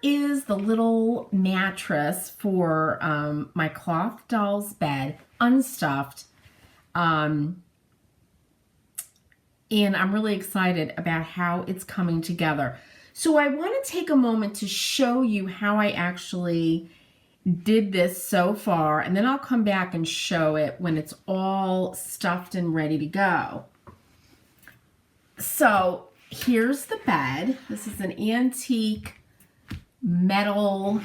is the little mattress for my cloth doll's bed, unstuffed. And I'm really excited about how it's coming together. So I want to take a moment to show you how I actually did this so far, and then I'll come back and show it when it's all stuffed and ready to go. So here's the bed. This is an antique metal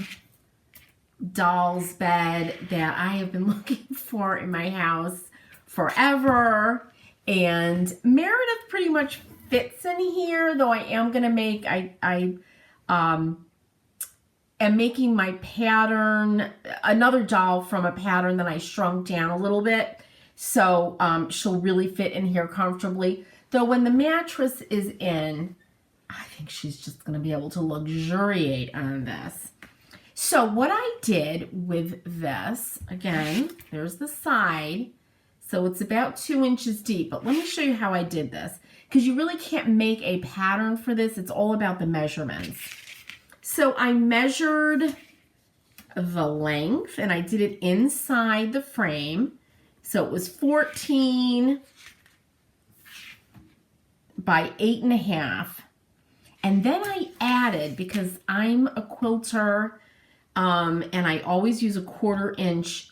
doll's bed that I have been looking for in my house forever. And Meredith pretty much fits in here, though I am going to make, I am making my pattern, another doll from a pattern that I shrunk down a little bit. So she'll really fit in here comfortably. Though when the mattress is in, I think she's just going to be able to luxuriate on this. So what I did with this, again, there's the side. So it's about 2 inches deep. But let me show you how I did this, because you really can't make a pattern for this. It's all about the measurements. So I measured the length, and I did it inside the frame. So it was 14 by 8.5. And then I added, because I'm a quilter, and I always use a 1/4 inch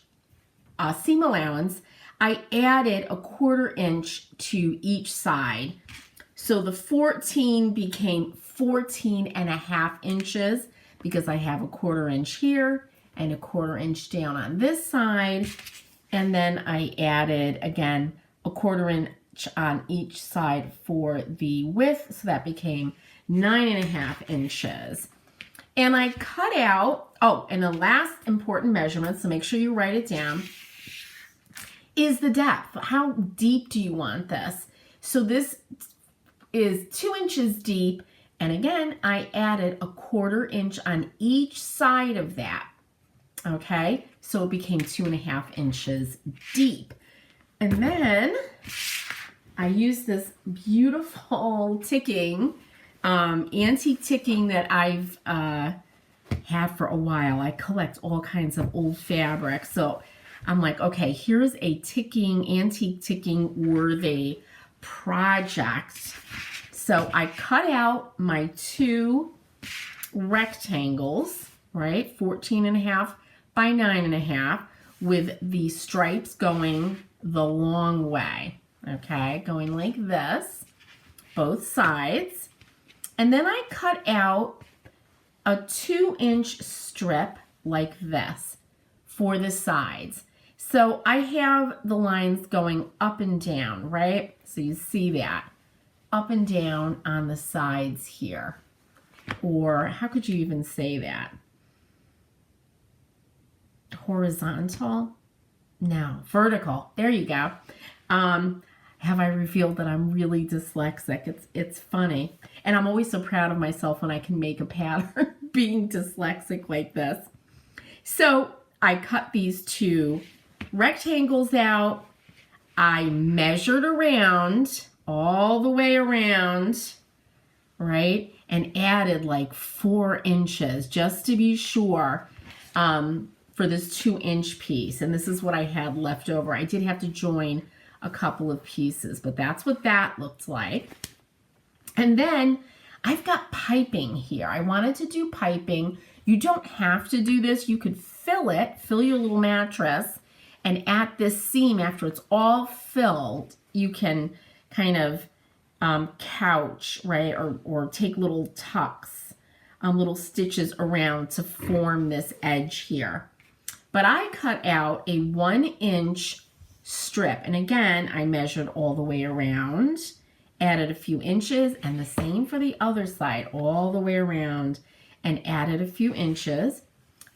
seam allowance, I added a 1/4 inch to each side. So the 14 became 14.5 inches, because I have a 1/4 inch here and a 1/4 inch down on this side. And then I added, again, a 1/4 inch on each side for the width. So that became 9.5 inches. And I cut out, oh, and the last important measurement, so make sure you write it down, is the depth. How deep do you want this? So this is 2 inches deep. And again, I added a 1/4 inch on each side of that. Okay, so it became 2.5 inches deep. And then I used this beautiful ticking, antique ticking that I've had for a while. I collect all kinds of old fabric. So I'm like, okay, here's a ticking, antique ticking worthy project. So I cut out my 2 rectangles, right? 14.5 by 9.5, with the stripes going the long way. Okay, going like this, both sides. And then I cut out a 2-inch strip like this for the sides. So I have the lines going up and down, right? So you see that, up and down on the sides here. Or how could you even say that? Horizontal? No, vertical. There you go. Have I revealed that I'm really dyslexic? It's funny. And I'm always so proud of myself when I can make a pattern being dyslexic like this. So I cut these 2 rectangles out. I measured around, all the way around, right? And added like 4 inches just to be sure for this 2-inch piece. And this is what I had left over. I did have to join a couple of pieces, but that's what that looked like. And then I've got piping here. I wanted to do piping. You don't have to do this. You could fill your little mattress, and at this seam, after it's all filled, you can kind of couch, right, or take little tucks, little stitches around to form this edge here. But I cut out a 1-inch strip, and again, I measured all the way around, added a few inches, and the same for the other side, all the way around, and added a few inches.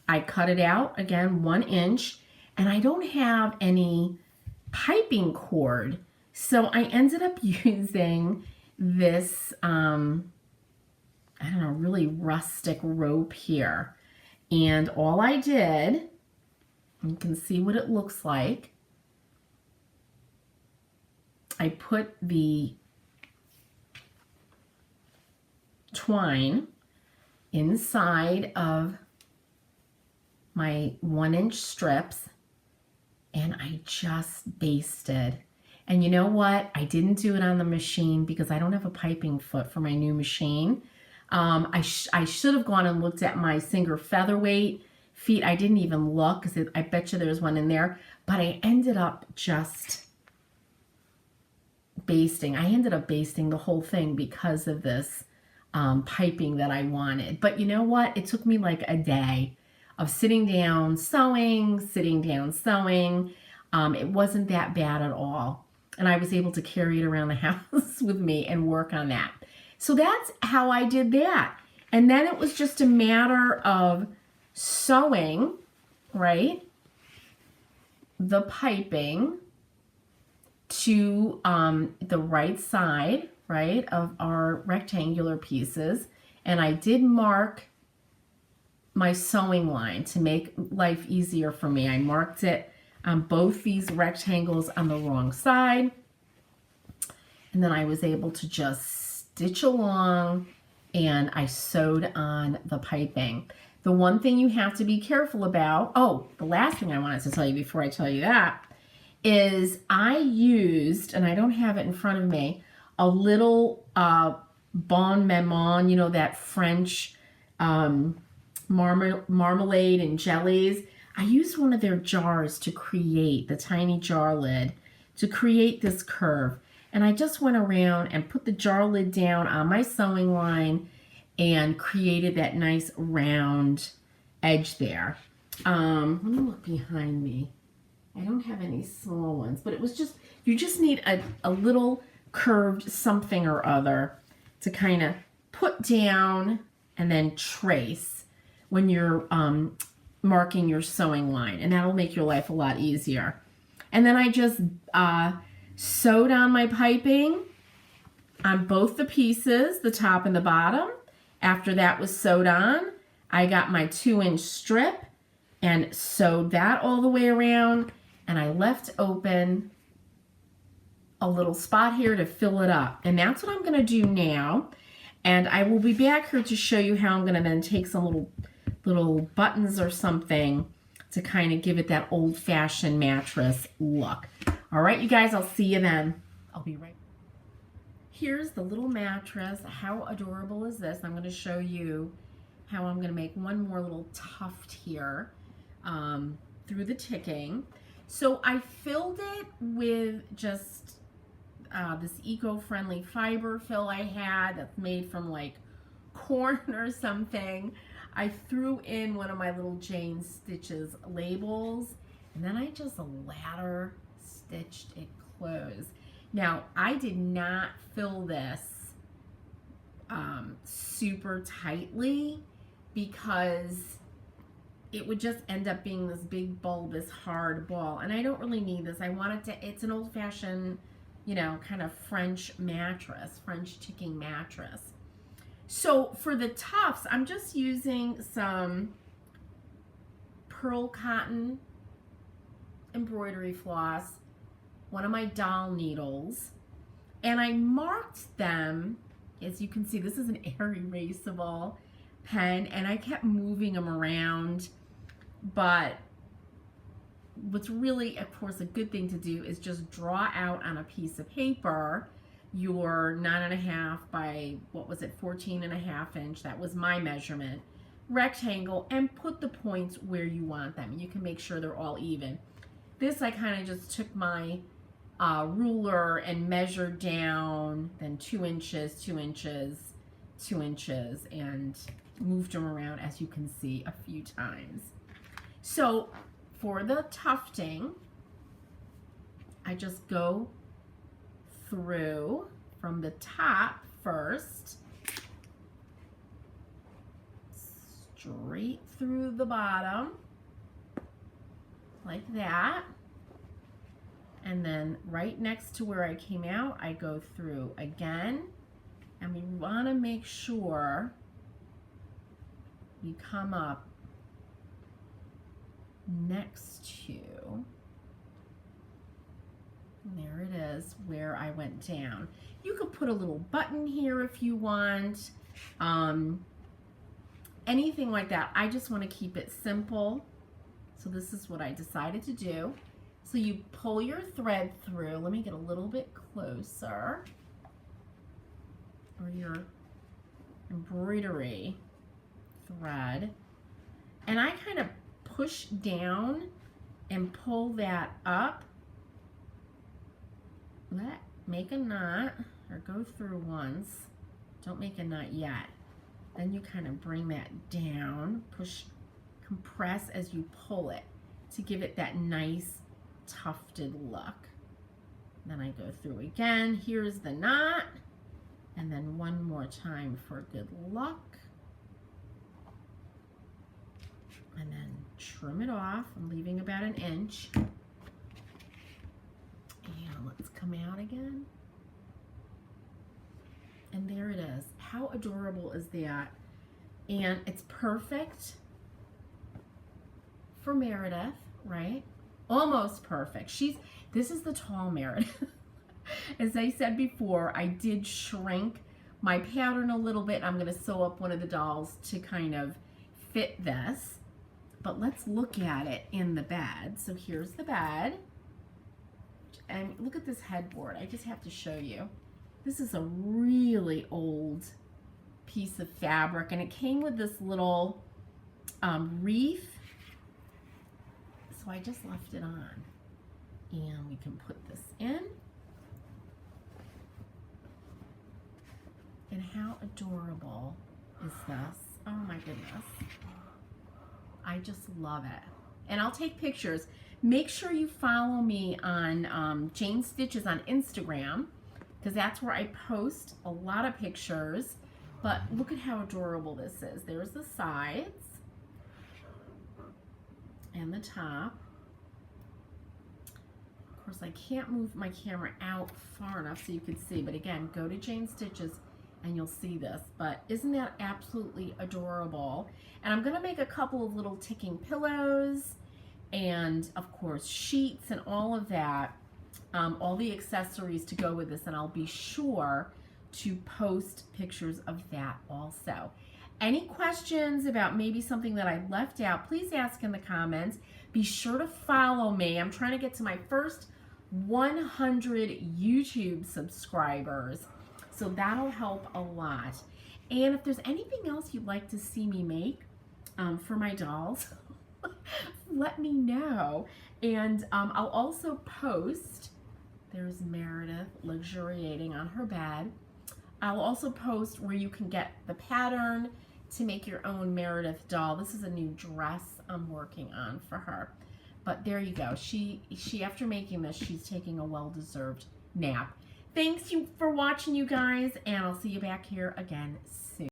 I cut it out, again, 1 inch, and I don't have any piping cord, so I ended up using this, I don't know, really rustic rope here. And all I did, you can see what it looks like, I put the twine inside of my 1-inch strips, and I just basted. And you know what? I didn't do it on the machine because I don't have a piping foot for my new machine. I should have gone and looked at my Singer Featherweight feet. I didn't even look because I bet you there's one in there. But I ended up just basting. I ended up basting the whole thing because of this piping that I wanted. But you know what? It took me like a day of sitting down sewing, sitting down sewing. It wasn't that bad at all. And I was able to carry it around the house with me and work on that. So that's how I did that. And then it was just a matter of sewing, right, the piping to the right side, right, of our rectangular pieces. And I did mark my sewing line to make life easier for me. I marked it on both these rectangles on the wrong side. And then I was able to just stitch along, and I sewed on the piping. The one thing you have to be careful about, oh, the last thing I wanted to tell you before I tell you that, is I used, and I don't have it in front of me, a little bon maman, you know, that French marmalade and jellies. I used one of their jars to create, the tiny jar lid, to create this curve. And I just went around and put the jar lid down on my sewing line and created that nice round edge there. Let me look behind me. I don't have any small ones, but it was just, you just need a little curved something or other to kind of put down and then trace when you're marking your sewing line, and that'll make your life a lot easier. And then I just sewed on my piping on both the pieces, the top and the bottom. After that was sewed on, I got my 2-inch strip and sewed that all the way around, and I left open a little spot here to fill it up. And that's what I'm going to do now. And I will be back here to show you how I'm going to then take some little buttons or something to kind of give it that old-fashioned mattress look. All right, you guys, I'll see you then. I'll be right back. Here's the little mattress. How adorable is this? I'm going to show you how I'm going to make one more little tuft here through the ticking. So I filled it with just this eco-friendly fiber fill I had that's made from like corn or something. I threw in one of my little Jayne Stitches labels, and then I just ladder stitched it closed. Now, I did not fill this super tightly because it would just end up being this big bulbous hard ball, and I don't really need this. I want it to, it's an old-fashioned, you know, kind of French mattress, French ticking mattress. So for the tufts, I'm just using some pearl cotton embroidery floss, one of my doll needles, and I marked them. As you can see, this is an air erasable pen, and I kept moving them around. But what's really, of course, a good thing to do is just draw out on a piece of paper your 9.5 by, what was it, 14.5 inch, that was my measurement, rectangle, and put the points where you want them. You can make sure they're all even. This, I kind of just took my ruler and measured down, then 2 inches, 2 inches, 2 inches, and moved them around, as you can see, a few times. So for the tufting, I just go through from the top first, straight through the bottom, like that. And then right next to where I came out, I go through again. And we want to make sure you come up next to, there it is, where I went down. You could put a little button here if you want. anything like that. I just want to keep it simple. So this is what I decided to do. So you pull your thread through. Let me get a little bit closer. Or your embroidery thread. And I kind of push down and pull that up. Make a knot, or go through once. Don't make a knot yet. Then you kind of bring that down, push, compress as you pull it to give it that nice tufted look. Then I go through again. Here's the knot. And then one more time for good luck. And then trim it off. I'm leaving about an inch. And let's come out again. And there it is. How adorable is that? And it's perfect for Meredith, right? Almost perfect. This is the tall Meredith. As I said before, I did shrink my pattern a little bit. I'm going to sew up one of the dolls to kind of fit this. But let's look at it in the bed. So here's the bed. And look at this headboard. I just have to show you. This is a really old piece of fabric, and it came with this little wreath. So I just left it on. And we can put this in. And how adorable is this? Oh my goodness. I just love it. And I'll take pictures. Make sure you follow me on Jayne Stitches on Instagram, because that's where I post a lot of pictures. But look at how adorable this is. There's the sides and the top. Of course, I can't move my camera out far enough so you can see, but again, go to Jayne Stitches and you'll see this. But isn't that absolutely adorable? And I'm gonna make a couple of little ticking pillows and of course sheets and all of that, all the accessories to go with this, and I'll be sure to post pictures of that also. Any questions about maybe something that I left out, please ask in the comments. Be sure to follow me. I'm trying to get to my first 100 YouTube subscribers, so that'll help a lot. And if there's anything else you'd like to see me make for my dolls, let me know. And I'll also post, there's Meredith luxuriating on her bed. I'll also post where you can get the pattern to make your own Meredith doll. This is a new dress I'm working on for her. But there you go. She after making this, she's taking a well-deserved nap. Thanks for watching, you guys, and I'll see you back here again soon.